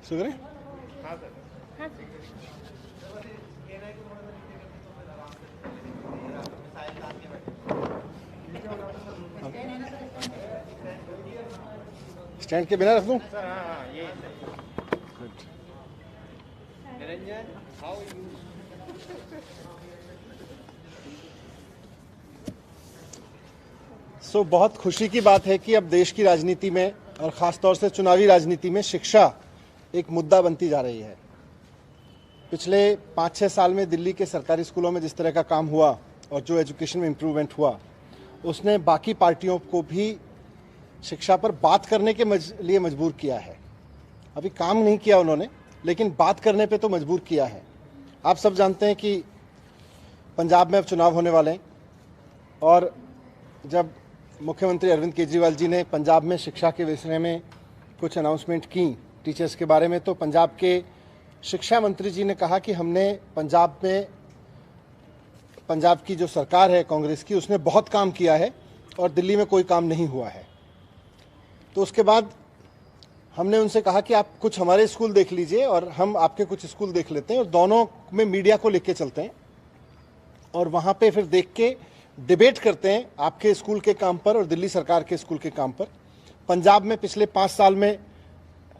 शुरू करें? स्टैंड के बिना रख दूं? Niranjan, how you? बहुत खुशी की बात है कि अब देश की राजनीति में और खासतौर से चुनावी राजनीति में शिक्षा एक मुद्दा बनती जा रही है। पिछले 5-6 साल में दिल्ली के सरकारी स्कूलों में जिस तरह का काम हुआ और जो एजुकेशन में इम्प्रूवमेंट हुआ, उसने बाकी पार्टियों को भी शिक्षा पर बात करने के लिए मजबूर किया है। अभी काम नहीं किया उन्होंने, लेकिन बात करने पे तो मजबूर किया है। आप सब जानते हैं कि पंजाब में अब चुनाव होने वाले हैं और जब मुख्यमंत्री अरविंद केजरीवाल जी ने पंजाब में शिक्षा के विषय में कुछ अनाउंसमेंट की टीचर्स के बारे में, तो पंजाब के शिक्षा मंत्री जी ने कहा कि हमने पंजाब की जो सरकार है कांग्रेस की, उसने बहुत काम किया है और दिल्ली में कोई काम नहीं हुआ है। तो उसके बाद हमने उनसे कहा कि आप कुछ हमारे स्कूल देख लीजिए और हम आपके कुछ स्कूल देख लेते हैं और दोनों में मीडिया को लेके चलते हैं और वहाँ पे फिर देख के डिबेट करते हैं आपके स्कूल के काम पर और दिल्ली सरकार के स्कूल के काम पर। पंजाब में पिछले 5 साल में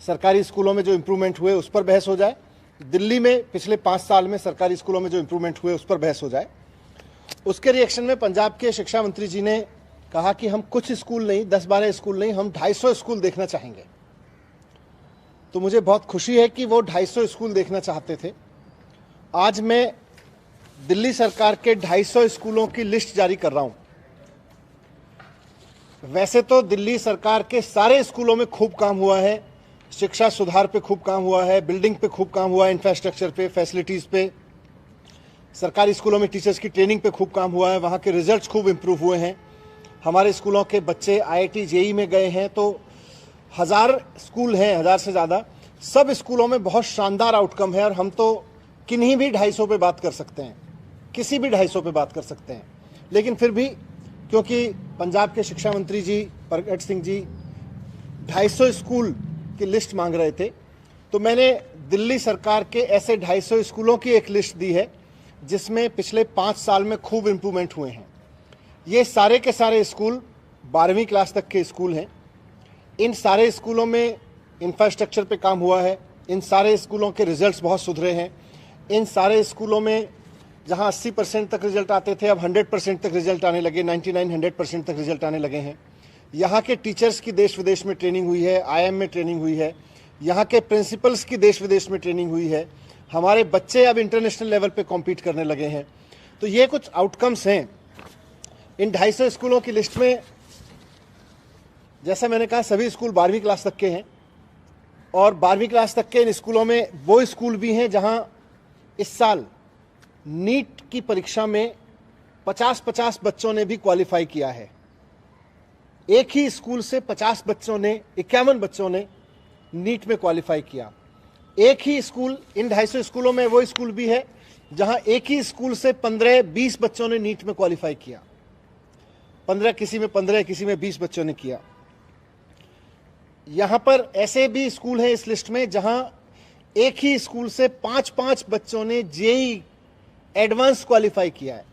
सरकारी स्कूलों में जो इम्प्रूवमेंट हुए उस पर बहस हो जाए, दिल्ली में पिछले 5 साल में सरकारी स्कूलों में जो इम्प्रूवमेंट हुए उस पर बहस हो जाए। उसके रिएक्शन में पंजाब के शिक्षा मंत्री जी ने कहा कि हम कुछ स्कूल नहीं, 10-12 स्कूल नहीं, हम 250 स्कूल देखना चाहेंगे। तो मुझे बहुत खुशी है कि वो 250 स्कूल देखना चाहते थे। आज मैं दिल्ली सरकार के 250 स्कूलों की लिस्ट जारी कर रहा हूं। वैसे तो दिल्ली सरकार के सारे स्कूलों में खूब काम हुआ है, शिक्षा सुधार पे खूब काम हुआ है, बिल्डिंग पे खूब काम हुआ है, इंफ्रास्ट्रक्चर पे, फैसिलिटीज पे, सरकारी स्कूलों में टीचर्स की ट्रेनिंग पे खूब काम हुआ है, वहाँ के रिजल्ट्स खूब इम्प्रूव हुए हैं। हमारे स्कूलों के बच्चे IIT JEE में गए हैं, तो 1000 स्कूल हैं, 1000 से ज़्यादा, सब स्कूलों में बहुत शानदार आउटकम है और हम तो किन्हीं भी 250 पे बात कर सकते हैं, किसी भी 250 पे बात कर सकते हैं। लेकिन फिर भी क्योंकि पंजाब के शिक्षा मंत्री जी प्रगट सिंह जी 250 स्कूल की लिस्ट मांग रहे थे, तो मैंने दिल्ली सरकार के ऐसे 250 स्कूलों की एक लिस्ट दी है जिसमें पिछले 5 साल में खूब इम्प्रूवमेंट हुए हैं। ये सारे के सारे स्कूल 12वीं क्लास तक के स्कूल हैं। इन सारे स्कूलों में इंफ्रास्ट्रक्चर पे काम हुआ है, इन सारे स्कूलों के रिजल्ट्स बहुत सुधरे हैं। इन सारे स्कूलों में जहां 80% तक रिजल्ट आते थे, अब 100% तक रिजल्ट आने लगे, 99-100% तक रिजल्ट आने लगे हैं। यहाँ के टीचर्स की देश विदेश में ट्रेनिंग हुई है, IIM में ट्रेनिंग हुई है, यहाँ के प्रिंसिपल्स की देश विदेश में ट्रेनिंग हुई है। हमारे बच्चे अब इंटरनेशनल लेवल पे कॉम्पीट करने लगे हैं। तो ये कुछ आउटकम्स हैं इन 250 स्कूलों की लिस्ट में। जैसा मैंने कहा, सभी स्कूल 12वीं क्लास तक के हैं और 12वीं क्लास तक के इन स्कूलों में वो स्कूल भी हैं जहां इस साल नीट की परीक्षा में 50-50 बच्चों ने भी क्वालिफाई किया है। एक ही स्कूल से 51 बच्चों ने नीट में क्वालिफाई किया। एक ही स्कूल, इन 250 स्कूलों में वो स्कूल भी है जहां एक ही स्कूल से 15-20 बच्चों ने नीट में क्वालिफाई किया। 15, किसी में 15, किसी में 20 बच्चों ने किया। यहां पर ऐसे भी स्कूल हैं इस लिस्ट में जहां एक ही स्कूल से 5-5 बच्चों ने JEE एडवांस क्वालिफाई किया है।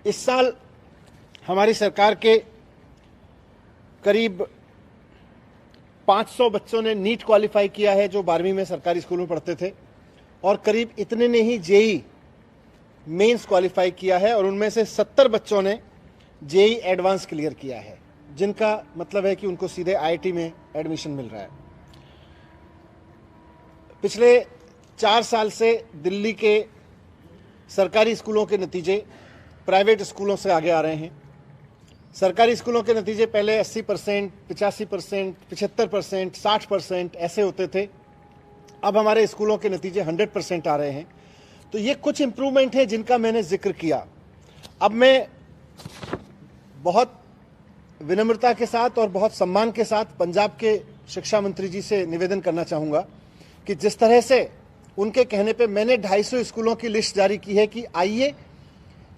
इस साल हमारी सरकार के करीब 500 बच्चों ने नीट क्वालिफाई किया है जो 12वीं में सरकारी स्कूल में पढ़ते थे, और करीब इतने ने ही JEE मेंस क्वालिफाई किया है और उनमें से 70 बच्चों ने JEE एडवांस क्लियर किया है, जिनका मतलब है कि उनको सीधे IIT में एडमिशन मिल रहा है। पिछले 4 साल से दिल्ली के सरकारी स्कूलों के नतीजे प्राइवेट स्कूलों से आगे आ रहे हैं। सरकारी स्कूलों के नतीजे पहले 80%, 85%, 75%, 60% ऐसे होते थे। अब हमारे स्कूलों के नतीजे 100% आ रहे हैं। तो ये कुछ इम्प्रूवमेंट है जिनका मैंने जिक्र किया। अब मैं बहुत विनम्रता के साथ और बहुत सम्मान के साथ पंजाब के शिक्षा मंत्री जी से निवेदन करना चाहूँगा कि जिस तरह से उनके कहने पे मैंने 250 स्कूलों की लिस्ट जारी की है कि आइए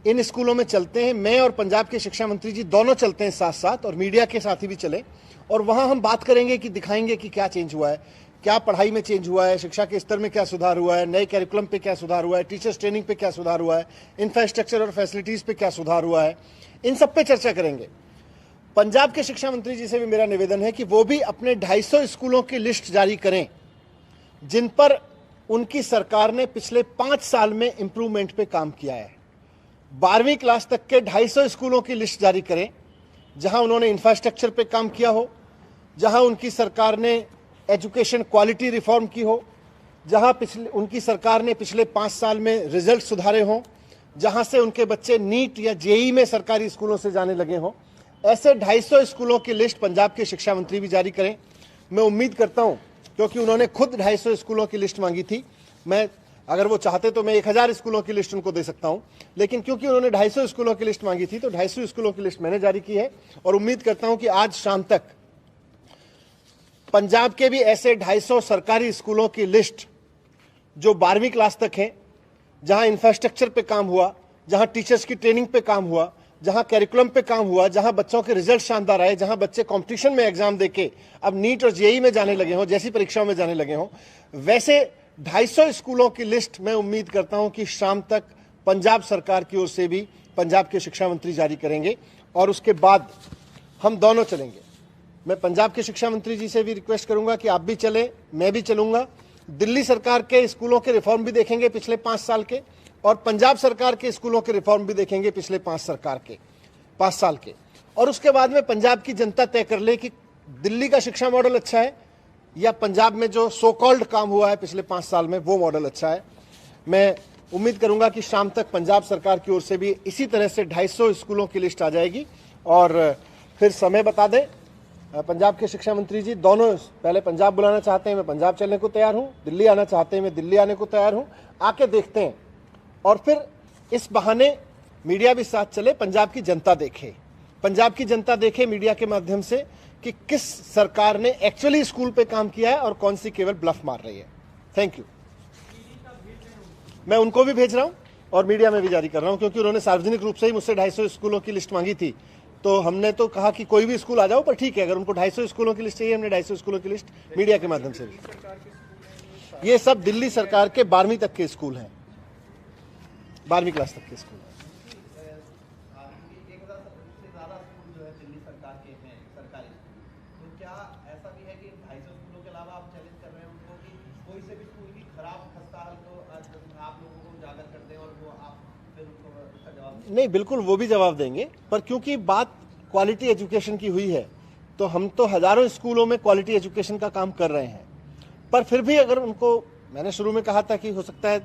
इन स्कूलों में चलते हैं, मैं और पंजाब के शिक्षा मंत्री जी दोनों चलते हैं साथ साथ, और मीडिया के साथ ही भी चले, और वहां हम बात करेंगे कि दिखाएंगे कि क्या चेंज हुआ है, क्या पढ़ाई में चेंज हुआ है, शिक्षा के स्तर में क्या सुधार हुआ है, नए कैरिकुलम पे क्या सुधार हुआ है, टीचर्स ट्रेनिंग पे क्या सुधार हुआ है, इंफ्रास्ट्रक्चर और फैसिलिटीज पे क्या सुधार हुआ है, इन सब पे चर्चा करेंगे। पंजाब के शिक्षा मंत्री जी से भी मेरा निवेदन है कि वो भी अपने 250 स्कूलों की लिस्ट जारी करें जिन पर उनकी सरकार ने पिछले 5 साल में इंप्रूवमेंट पे काम किया है। 12वीं क्लास तक के 250 स्कूलों की लिस्ट जारी करें जहां उन्होंने इंफ्रास्ट्रक्चर पे काम किया हो, जहां उनकी सरकार ने एजुकेशन क्वालिटी रिफॉर्म की हो, जहां उनकी सरकार ने पिछले 5 साल में रिजल्ट सुधारे हों, जहां से उनके बच्चे नीट या जेई में सरकारी स्कूलों से जाने लगे हों। ऐसे 250 स्कूलों की लिस्ट पंजाब के शिक्षा मंत्री भी जारी करें। मैं उम्मीद करता हूं, क्योंकि उन्होंने खुद 250 स्कूलों की लिस्ट मांगी थी, मैं अगर वो चाहते तो मैं 1000 स्कूलों की लिस्ट उनको दे सकता हूं, लेकिन क्योंकि उन्होंने 250 स्कूलों की लिस्ट मांगी थी तो 250 स्कूलों की लिस्ट मैंने जारी की है, और उम्मीद करता हूं कि आज शाम तक पंजाब के भी ऐसे 250 सरकारी स्कूलों की लिस्ट जो 12वीं क्लास तक है, जहां इंफ्रास्ट्रक्चर पे काम हुआ, जहां टीचर्स की ट्रेनिंग पे काम हुआ, जहां कैरिकुलम पे काम हुआ, जहां बच्चों के रिजल्ट शानदार आए, जहां बच्चे कंपटीशन में एग्जाम देके अब नीट और जेई में जाने लगे हों, जैसी परीक्षाओं में जाने लगे हों, वैसे 250 स्कूलों की लिस्ट मैं उम्मीद करता हूं कि शाम तक पंजाब सरकार की ओर से भी पंजाब के शिक्षा मंत्री जारी करेंगे, और उसके बाद हम दोनों चलेंगे। मैं पंजाब के शिक्षा मंत्री जी से भी रिक्वेस्ट करूंगा कि आप भी चलें, मैं भी चलूंगा। दिल्ली सरकार के स्कूलों के रिफॉर्म भी देखेंगे पिछले 5 साल के, और पंजाब सरकार के स्कूलों के रिफॉर्म भी देखेंगे पिछले 5 साल के, और उसके बाद में पंजाब की जनता तय कर ले कि दिल्ली का शिक्षा मॉडल अच्छा है या पंजाब में जो सो कॉल्ड काम हुआ है पिछले 5 साल में वो मॉडल अच्छा है। मैं उम्मीद करूंगा कि शाम तक पंजाब सरकार की ओर से भी इसी तरह से 250 स्कूलों की लिस्ट आ जाएगी, और फिर समय बता दें। पंजाब के शिक्षा मंत्री जी दोनों पहले पंजाब बुलाना चाहते हैं, मैं पंजाब चलने को तैयार हूं, दिल्ली आना चाहते हैं, मैं दिल्ली आने को तैयार हूं, आके देखते हैं, और फिर इस बहाने मीडिया भी साथ चले, पंजाब की जनता देखे, पंजाब की जनता देखे मीडिया के माध्यम से कि किस सरकार ने एक्चुअली स्कूल पे काम किया है और कौन सी केवल ब्लफ मार रही है। Thank you. मैं उनको भी भेज रहा हूं और मीडिया में भी जारी कर रहा हूं, क्योंकि उन्होंने सार्वजनिक रूप से ही मुझसे 250 स्कूलों की लिस्ट मांगी थी, तो हमने तो कहा कि कोई भी स्कूल आ जाओ, पर ठीक है, अगर उनको 250 स्कूलों की लिस्ट चाहिए, हमने 250 स्कूलों की लिस्ट मीडिया के माध्यम से भी। ये सब दिल्ली सरकार के 12वीं तक के स्कूल हैं, 12वीं क्लास तक के स्कूल। नहीं, बिल्कुल वो भी जवाब देंगे, पर क्योंकि बात क्वालिटी एजुकेशन की हुई है तो हम तो हजारों स्कूलों में क्वालिटी एजुकेशन का काम कर रहे हैं, पर फिर भी अगर उनको, मैंने शुरू में कहा था कि हो सकता है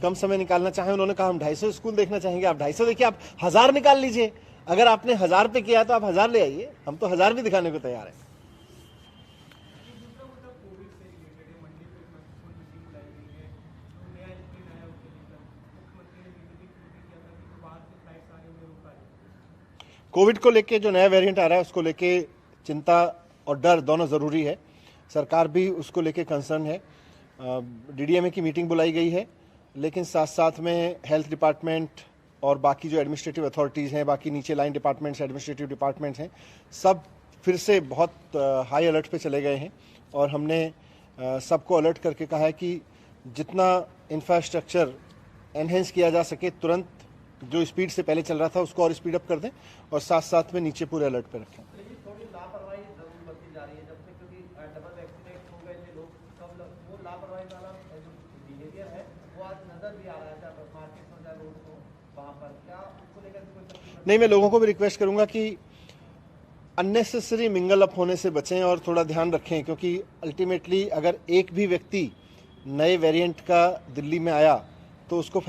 कम समय निकालना चाहें, उन्होंने कहा हम 250 स्कूल देखना चाहेंगे। आप 250 देखिए, आप 1000 निकाल लीजिए, अगर आपने 1000 पे किया तो आप 1000 ले आइए, हम तो 1000 भी दिखाने को तैयार है। कोविड को लेके जो नया वेरिएंट आ रहा है उसको लेके चिंता और डर दोनों ज़रूरी है, सरकार भी उसको लेके कंसर्न है। डीडीएमए की मीटिंग बुलाई गई है, लेकिन साथ साथ में हेल्थ डिपार्टमेंट और बाकी जो एडमिनिस्ट्रेटिव अथॉरिटीज़ हैं, बाकी नीचे लाइन डिपार्टमेंट्स, एडमिनिस्ट्रेटिव डिपार्टमेंट्स हैं, सब फिर से बहुत हाई अलर्ट पे चले गए हैं, और हमने सबको अलर्ट करके कहा है कि जितना इंफ्रास्ट्रक्चर एनहेंस किया जा सके तुरंत, जो स्पीड से पहले चल रहा था उसको और स्पीड अप कर दें, और साथ साथ में नीचे पूरे अलर्ट पे रखें। थोड़ी लापरवाही जरूर बरती जा रही है, जब से क्योंकि डबल एक्सीडेंट हो गए थे लोग, सब वो लापरवाही वाला जो बिहेवियर है वो आज नजर भी आ रहा है, चाहे मार्केट में चाहे रोड को, वहाँ पर क्या उसको लेकर कोई? नहीं, मैं लोगों को भी रिक्वेस्ट करूंगा कि अननेसेसरी मिंगल अप होने से बचें और थोड़ा ध्यान रखें, क्योंकि अल्टीमेटली अगर एक भी व्यक्ति नए वेरिएंट का दिल्ली में आया तो उसको